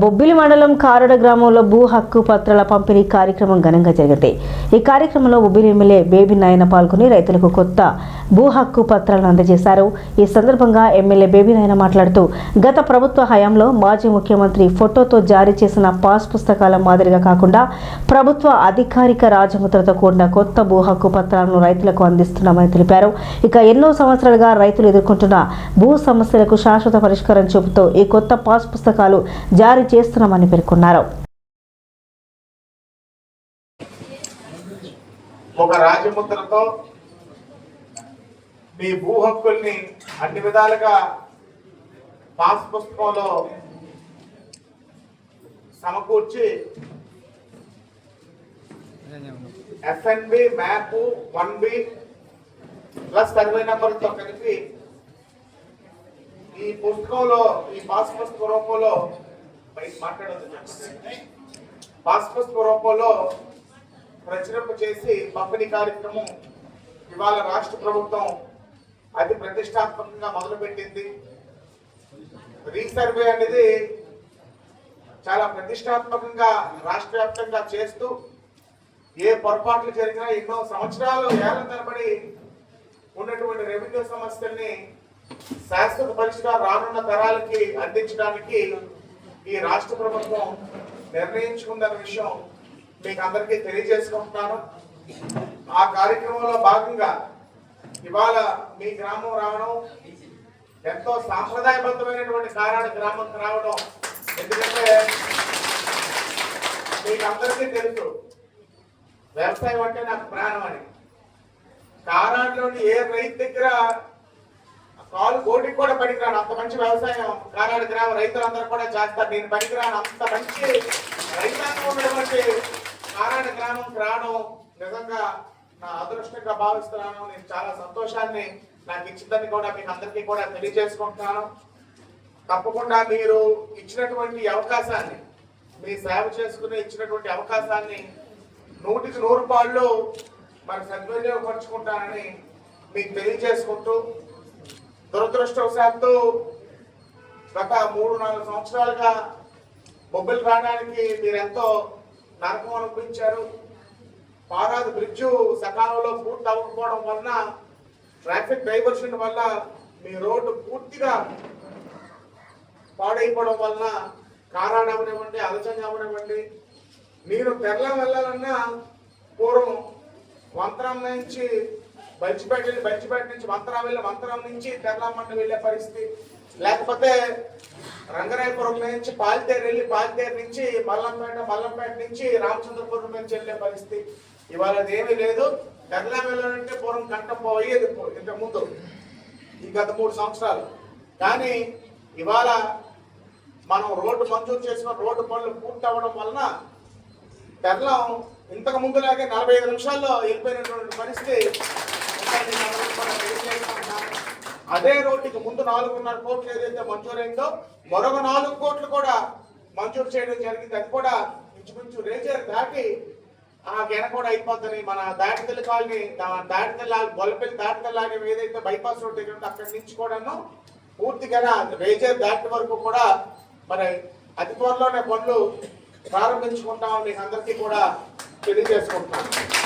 బొబ్బిలి మండలం కారడ గ్రామంలో భూ హక్కు పత్రాల పంపిణీ కార్యక్రమం ఘనంగా జరిగింది. ఈ కార్యక్రమంలో బొబ్బిలి ఎమ్మెల్యే బేబీ నాయన పాల్గొని రైతులకు కొత్త భూ హక్కు పత్రాలను అందజేశారు. ఈ సందర్భంగా ఎమ్మెల్యే బేబీ నాయన మాట్లాడుతూ గత ప్రభుత్వ హయాంలో మాజీ ముఖ్యమంత్రి ఫోటోతో జారీ చేసిన పాస్ పుస్తకాల మాదిరిగా కాకుండా ప్రభుత్వ అధికారిక రాజముద్రతో కూడిన కొత్త భూ హక్కు పత్రాలను రైతులకు అందిస్తున్నామని తెలిపారు. ఇక ఎన్నో సంవత్సరాలుగా రైతులు ఎదుర్కొంటున్న భూ సమస్యలకు శాశ్వత పరిష్కారం చూపుతూ ఈ కొత్త పాస్ పుస్తకాలు జారీ చేస్తున్నామని పేర్కొన్నారు. ఒక రాజముద్రతో మీ భూ హక్కుల్ని అన్ని విధాలుగా పాస్ పుస్తకంలో సమకూర్చి ఎఫ్ఎన్బి మ్యాప్ 1B ప్లస్ సర్వే నెంబర్తో కలిపి ఈ పుస్తకంలో ఈ పాస్ పుస్తక రూపంలో పాస్ పుస్తక రూపంలో ప్రచురింప చేసి పంపిణీ కార్యక్రమం ఇవాళ రాష్ట్ర ప్రభుత్వం అతి ప్రతిష్టాత్మకంగా మొదలుపెట్టింది. రీసర్వే అనేది చాలా ప్రతిష్టాత్మకంగా రాష్ట్ర వ్యాప్తంగా చేస్తూ ఏ పొరపాట్లు జరిగినా ఎన్నో సంవత్సరాలు ఏళ్ల తరబడి ఉన్నటువంటి రెవెన్యూ సమస్యల్ని శాశ్వత పరిష్కారం రానున్న తరాలకి అందించడానికి ఈ రాష్ట్ర ప్రభుత్వం నిర్ణయించుకున్న విషయం మీకు అందరికీ తెలియజేసుకుంటున్నాను. ఆ కార్యక్రమంలో భాగంగా ఇవాళ మీ గ్రామం రావడం ఎంతో సాంప్రదాయబద్ధమైనటువంటి కారాడ గ్రామం రావడం, ఎందుకంటే మీకు అందరికీ తెలుసు వ్యవసాయం అంటే నాకు ప్రాణం అని. కారాడులోని ఏ రైతు దగ్గర కాలు కోటికి కూడా పనికిరాను అంత మంచి వ్యవసాయం కారాడు గ్రామ రైతులందరూ కూడా చేస్తారు. నేను పనికిరాను అంత మంచి రైతాంగం ఉన్నటువంటి కారాడు గ్రామం రావడం నిజంగా నా అదృష్టంగా భావిస్తున్నాను. నేను చాలా సంతోషాన్ని నాకు ఇచ్చిందని కూడా మీకు అందరికీ కూడా తెలియజేసుకుంటున్నాను. తప్పకుండా మీరు ఇచ్చినటువంటి అవకాశాన్ని, మీ సేవ చేసుకుని ఇచ్చినటువంటి అవకాశాన్ని 100కి 100 పాళ్ళు మరి సద్వినియోగపరుచుకుంటానని మీకు తెలియజేసుకుంటూ, దురదృష్టవశాత్తు గత 3-4 సంవత్సరాలుగా బొబ్బిలి రావడానికి మీరెంతో నరకం అనుభవించారు. పారాదు బ్రిడ్జు సకాలంలో పూర్తి అవ్వకపోవడం వలన, ట్రాఫిక్ డైవర్షన్ వల్ల మీ రోడ్డు పూర్తిగా పాడైపోవడం వలన కారాడ అవనివ్వండి, అలచంగా అవనివ్వండి, మీరు తెరల వెళ్ళాలన్నా పూర్వం వంతరం నుంచి బల్చిపేట వెళ్ళి, బల్చిపేట నుంచి వంతరం వెళ్ళి, వంతరం నుంచి తెరలమ్మండి వెళ్ళే పరిస్థితి, లేకపోతే రంగరాయపురం నుంచి పాలితేరు వెళ్ళి, పాలితేరు నుంచి మల్లంపేట, మల్లంపేట నుంచి రామచంద్రపురం నుంచి వెళ్ళే పరిస్థితి. ఇవాళ అదేమీ లేదు. తెరలం వెళ్ళాలంటే పూర్వం గంట పోయేది ఇంత ముందు, ఈ గత 3 సంవత్సరాలు. కానీ ఇవాళ మనం రోడ్డు మంజూరు చేసిన రోడ్డు పనులు పూర్తి అవ్వడం వలన తెరలం ఇంతకు ముందులాగే 45 నిమిషాల్లో వెళ్ళిపోయినటువంటి పరిస్థితి. అదే రోడ్డుకి ముందు 4.5 కోట్లు ఏదైతే మంజూరైందో మరొక 4 కోట్లు కూడా మంజూరు చేయడం జరిగింది. అది కూడా ఇంచుమించు రేజర్ దాటి ఆ గెన కూడా అయిపోద్దని మన దాటితల్లి కాలనీ, దాటితల్లి గొల్లపల్లి దాటితల్లాగే ఏదైతే బైపాస్ రోడ్డు దగ్గర అక్కడి నుంచి కూడాను పూర్తిగా రేజర్ దాటి వరకు కూడా మరి అతి త్వరలోనే పనులు ప్రారంభించుకుంటామని మీకు అందరికీ కూడా తెలియజేసుకుంటున్నాను.